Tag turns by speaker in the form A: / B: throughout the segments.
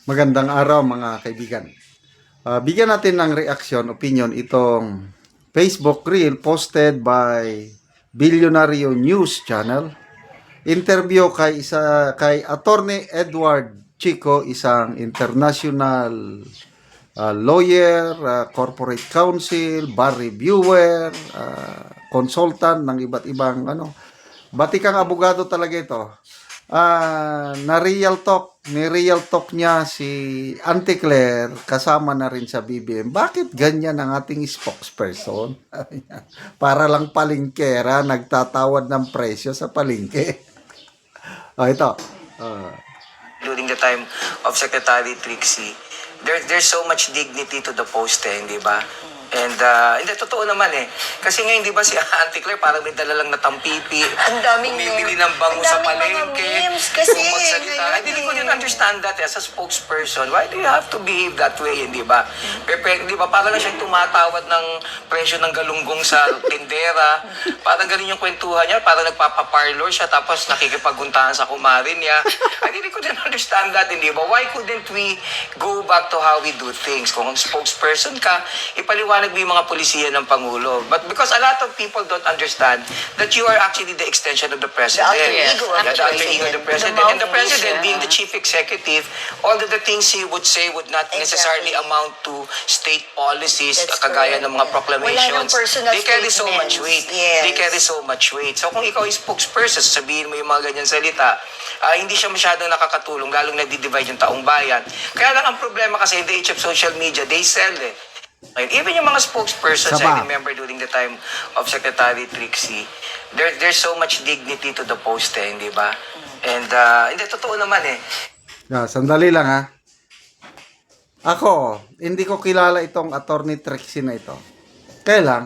A: Magandang araw mga kaibigan. Bigyan natin ng reaction, opinion itong Facebook reel posted by Billionario News Channel. Interview kay Attorney Edward Chico, isang international lawyer, corporate counsel, bar reviewer, consultant ng iba't ibang batikang abogado talaga ito. Ni real talk niya si Auntie Claire, kasama na rin sa BBM. Bakit ganyan ang ating spokesperson? Para lang palingkera, nagtatawad ng presyo sa palingke. Ito.
B: During the time of Secretary Trixie, there's so much dignity to the post, di ba? And hindi, totoo naman Kasi ngayon, di ba, si Auntie Claire parang may dala lang na tampipi.
C: Ang daming
B: bumibili ng bango sa
C: mga
B: palengke.
C: memes kasi
B: Kung magsalita. I didn't ko din understand that as a spokesperson. Why do you have to behave that way, di ba? Di ba, parang lang siyang tumatawad ng presyo ng galunggong sa tindera. Parang ganun yung kwentuhan niya. Parang nagpapaparlor siya tapos nakikipagguntahan sa kumarin niya. I didn't ko din understand that, di ba? Why couldn't we go back to how we do things? Kung ang spokesperson ka, ipaliwanag mo yung mga polisiya ng Pangulo. But because a lot of people don't understand that you are actually the extension of the President.
C: The alter ego
B: of the President. And the President being the Chief Executive, all of the things he would say would not necessarily amount to state policies, kagaya ng mga proclamations.
C: Personal
B: They carry so
C: statements.
B: much weight.
C: Yes.
B: They carry so much weight. So kung ikaw is spokesperson, sabihin mo yung mga ganyan salita, hindi siya masyadong nakakatulong, lalong nagdi-divide yung taong bayan. Kaya lang ang problema kasi in the age of social media, they sell Right? Even yung mga spokespersons, I remember during the time of Secretary Trixie, there's so much dignity to the post, di ba? And hindi, totoo naman
A: Sandali lang ha. Ako, hindi ko kilala itong Attorney Trixie na ito. Kaya lang,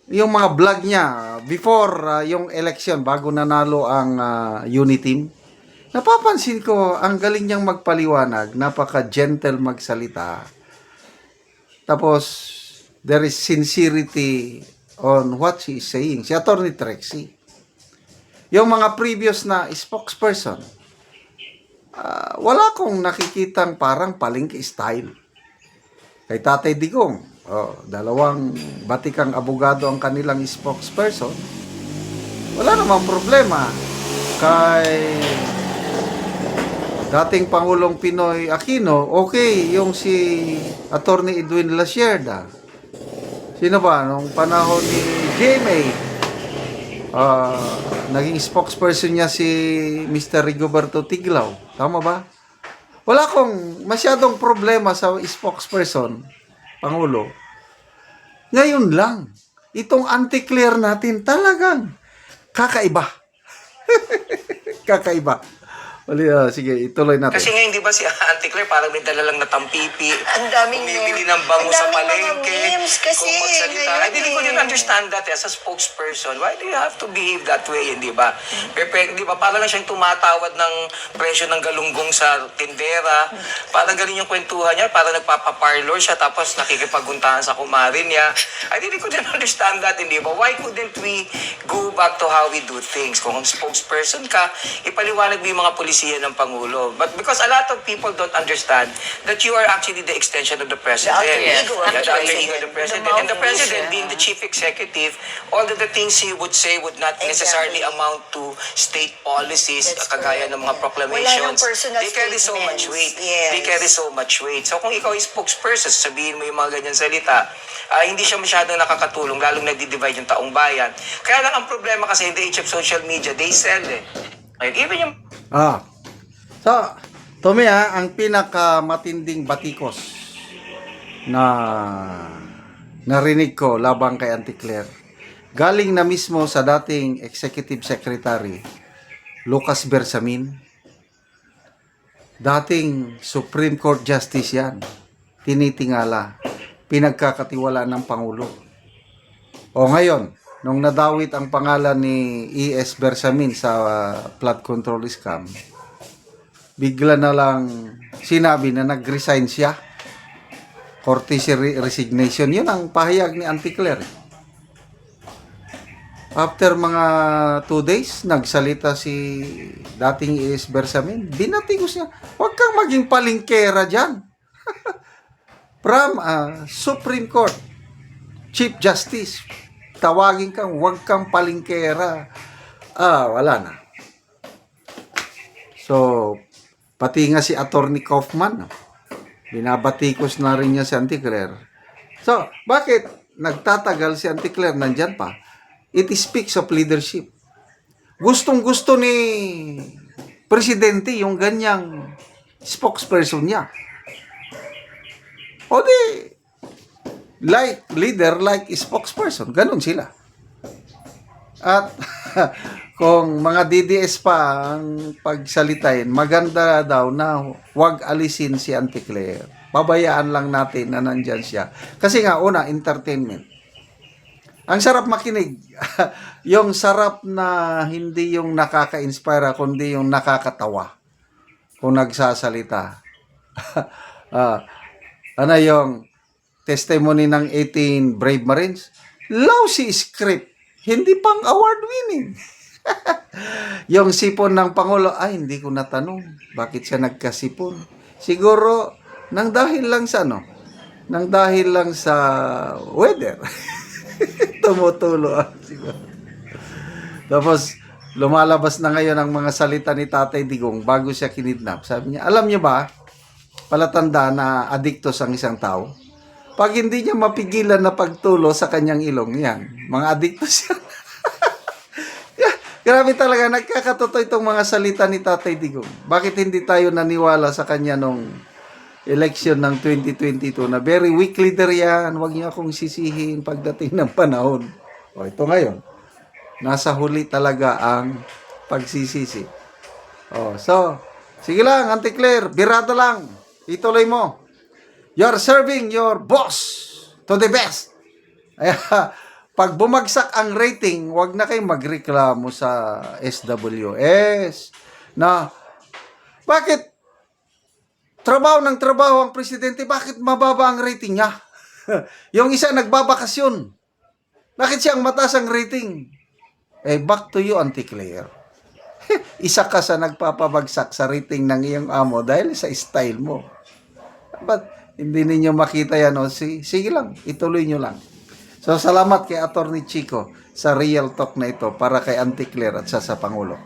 A: yung mga vlog niya, before yung election, bago nanalo ang Uniteam, napapansin ko, ang galing niyang magpaliwanag, napaka-gentle magsalita. Tapos, there is sincerity on what she is saying. Si Attorney Trixie. Yung mga previous na spokesperson, wala akong nakikitang parang palengke style. Kay Tatay Digong, dalawang batikang abogado ang kanilang spokesperson. Wala namang problema. Kay dating Pangulong Pinoy Aquino, okay yung si Attorney Edwin Lasierda. Sino ba? Nung panahon ni GMA, naging spokesperson niya si Mr. Rigoberto Tiglao. Tama ba? Wala akong masyadong problema sa spokesperson, Pangulo. Ngayon lang, itong Auntie Claire natin talagang kakaiba. Kakaiba. Sige, ituloy natin.
B: Kasi ngayon, di ba, si Auntie Claire parang may dala lang na tampipi.
C: Ang daming
B: bumibili ng bango sa palengke.
C: mga memes kasi
B: Kung magsalita. I didn't ko din understand that as a spokesperson. Why do you have to behave that way, di ba? Di ba, parang lang siyang tumatawad ng presyo ng galunggong sa tindera. Parang ganun yung kwentuhan niya. Parang nagpapaparlor siya tapos nakikipagguntahan sa kumarin niya. I didn't ko din understand that, di ba? Why couldn't we go back to how we do things? Kung ang spokesperson ka, ipaliwanag mo yung mga polisiya ng Pangulo. But because a lot of people don't understand that you are actually the extension of the President.
C: The alter ego
B: of the President. And the President being the Chief Executive, all of the things he would say would not necessarily amount to state policies, kagaya ng mga proclamations.
C: Personal
B: They carry so much weight.
C: Yes.
B: They carry so much weight. So kung ikaw is spokesperson, sabihin mo yung mga ganyan salita, hindi siya masyadong nakakatulong, lalong nagdi-divide yung taong bayan. Kaya lang ang problema kasi in the age of social media, they sell Right? Even yung
A: So, Tommy ang pinakamatinding batikos na narinig ko labang kay Auntie Claire, galing na mismo sa dating Executive Secretary Lucas Bersamin. Dating Supreme Court Justice yan. Tinitingala. Pinagkakatiwala ng Pangulo. O ngayon, nung nadawit ang pangalan ni E.S. Bersamin sa flood control scam, bigla na lang sinabi na nag-resign siya. Courtesy resignation. Yun ang pahayag ni Auntie Claire. After mga 2 days, nagsalita si dating ES Bersamin. Binatigos niya, huwag kang maging palingkera dyan. From Supreme Court, Chief Justice, tawagin kang, huwag kang palingkera. Wala na. So, pati nga si Attorney Kaufman, binabatikos na rin niya si Anticlair. So, bakit nagtatagal si Anticlair nandyan pa? It speaks of leadership. Gustong-gusto ni Presidente yung ganyang spokesperson niya. O di, like leader, like spokesperson. Ganon sila. At kung mga DDS pa ang pagsalitain, maganda daw na huwag alisin si Anticlair. Pabayaan lang natin na nandyan siya. Kasi nga, una, entertainment. Ang sarap makinig. Yung sarap na hindi yung nakaka-inspire, kundi yung nakakatawa kung nagsasalita. Ano yung testimony ng 18 Brave Marines? Lousy script. Hindi pang award-winning. Yung sipon ng Pangulo, hindi ko natanong. Bakit siya nagkasipon? Siguro, nang dahil lang sa Nang dahil lang sa weather. Tumutulo siguro. Tapos, lumalabas na ngayon ang mga salita ni Tatay Digong bago siya kinidnap. Sabi niya, alam niyo ba, palatanda na adiktos ang isang tao? Pag hindi niya mapigilan na pagtulo sa kanyang ilong, yan, mga adiktos yan. Grabe talaga, nagkakatotoo itong mga salita ni Tatay Digong. Bakit hindi tayo naniwala sa kanya nung election ng 2022 na very weak leader yan, huwag niyo akong sisihin pagdating ng panahon. O ito ngayon, nasa huli talaga ang pagsisisi. So, sige lang, Anticlair, birada lang, ituloy mo. You're serving your boss to the best. Pag bumagsak ang rating, huwag na kayong magreklamo sa SWS na, bakit trabaho ng trabaho ang presidente, bakit mababa ang rating niya? Yung isa nagbabakasyon. Bakit siyang mataas ang rating? Back to you, Anticlair. Isa ka sa nagpapabagsak sa rating ng iyong amo dahil sa style mo. But hindi ninyo makita yan, sige lang, ituloy nyo lang. So, salamat kay Attorney Chico sa real talk na ito para kay Anticlair at sa Pangulo.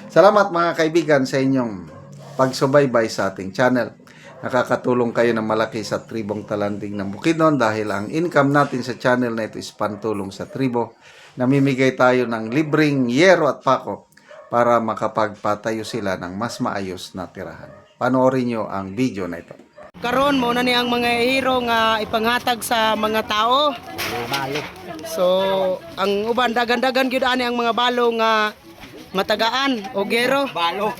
A: Salamat mga kaibigan sa inyong pagsubaybay sa ating channel. Nakakatulong kayo ng malaki sa tribong Talanding ng Bukidnon dahil ang income natin sa channel na ito is pantulong sa tribo. Namimigay tayo ng libreng yero at pako para makapagpatayo sila ng mas maayos na tirahan. Panoorin nyo ang video na ito.
D: Karon mo na ni ang mga hero nga ipanghatag sa mga tao. Balo. So, ang uban dagan-dagan gyud ani ang mga balo nga matagaan o gero. Balo.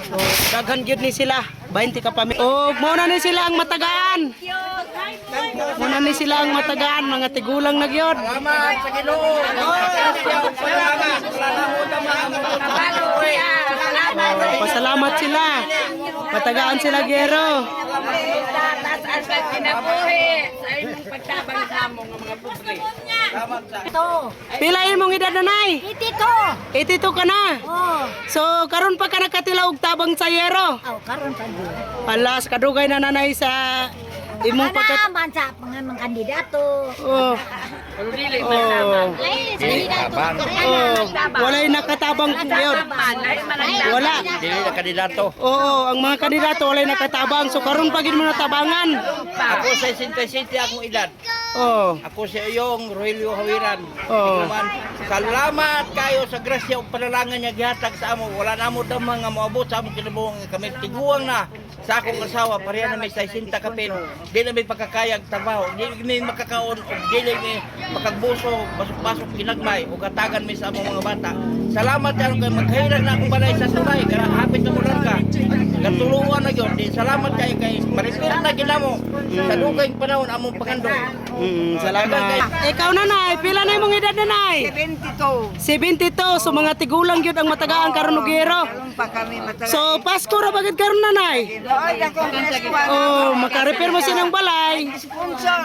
D: So, daghan gyud ni sila. 20 ka pami. O mo na ni sila ang matagaan. Mo na ni sila ang matagaan, mga tigulang na gyud. Salamat sa Ginoo. Pasalamat sila. Matagaan sila gero. Pilain mong edad nanay? 82 ka na? So karon pa ka nakatilaw og tabang sa yero?
E: Karon pa gyud.
D: Alas kadugay na nanay sa imong pagkat
E: Naman sa mga kandidato.
D: Walay nakatabang yun. Wala.
F: Dili na kandidato.
D: Oo, ang mga kandidato walay nakatabang. So karon pa gid mo natabangan.
F: Ako sa 67 akong edad.
D: Oo.
F: Ako si Oyong Rogelio Hawiran.
D: Oo.
F: Salamat kayo sa grasya ug panalangan niya gihatag sa amo. Wala na mo damang nga moabot sa among kinabuhi kami tiguang na sa akong asawa pareha na may 60 kapin. Di na may pagkakayag trabaho. Di na makakaon ug dili ni makagbuso basok-basok ginagmay ug katagan mi sa among mga bata. Salamat kayo kay maghirag na akong balay sa tulay kaya hapit na mulan ka. Katulungan na gyud. Salamat kayo kay maripir na ginamo sa dugay panahon among pagandong.
D: Salamat. Ikaw nanay, pila na imong edad nanay?
C: 72.
D: 72. So mga tigulang gyud ang matagaan karon og gero.
C: Pa kami matagal.
D: So Pasko ra bagid karon nanay.
C: Ay, ako pinaskuhan.
D: Oh, maka-repair mo siya ng balay.
C: Sponsor,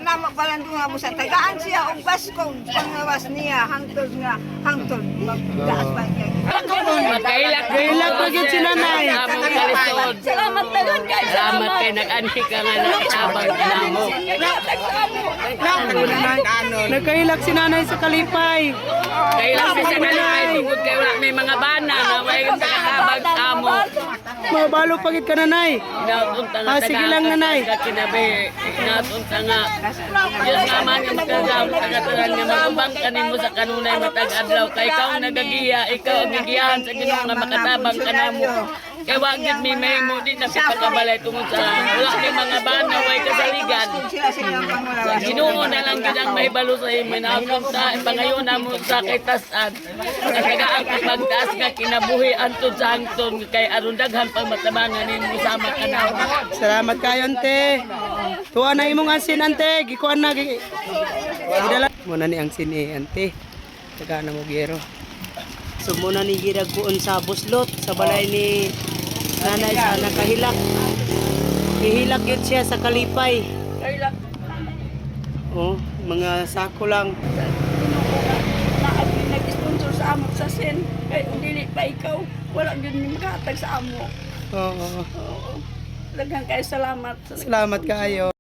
C: namak balandu nga mo sa tagaan siya og baskong pangawas niya hangtod magdaas pa niya.
D: Kailak bagid si nanay.
E: Salamat tagan kay
G: Salamat kay nag-anhi ka nga nakitabang ka na mo.
D: Nagkailak si nanay sa kalipay.
G: Kaya lang sa kanilay, tungkol kayo na may mga bana na may nakatabang ka mo.
D: Mabalo pagid ka nanay.
G: Inatunta nga
D: Sige lang nanay.
G: kinabi. Inatunta nga. Diyos naman yung magkagaw. Tagataran nga magubang kanin mo sa kanunay matag-adlaw. Kaya ikaw ang nagagiya. Ikaw ang gigiyahan sa ginoo nga makatabang ka na mo. Kaya wag yun may mo din na pagkabalay tungkol sa wala may mga bana way kasaligan.
C: Sila pangawas.
G: Ginoo na lang gid ang may balo sa imo na sa pangayon na mo sa kay tasan. Nagagaan ka pagtaas nga kinabuhi antud sa hangton kay aron daghan pang matabangan nimo sama ka na.
D: Salamat kayo ante. Tuwa na imong ansin ante. Gikuan na. Gidala. Muna ni ang sini ante. Taga na mo gero. So muna ni giragkuon sa buslot sa balay ni nanay sa nakahilak. Hihilak yun siya sa kalipay. Oh, mga sako lang.
E: nag-sponsor sa amo sa sen. Kay dili pa ikaw, wala gyud ni makahatag sa amo.
D: Oo.
E: Daghang kay salamat.
D: Salamat kayo.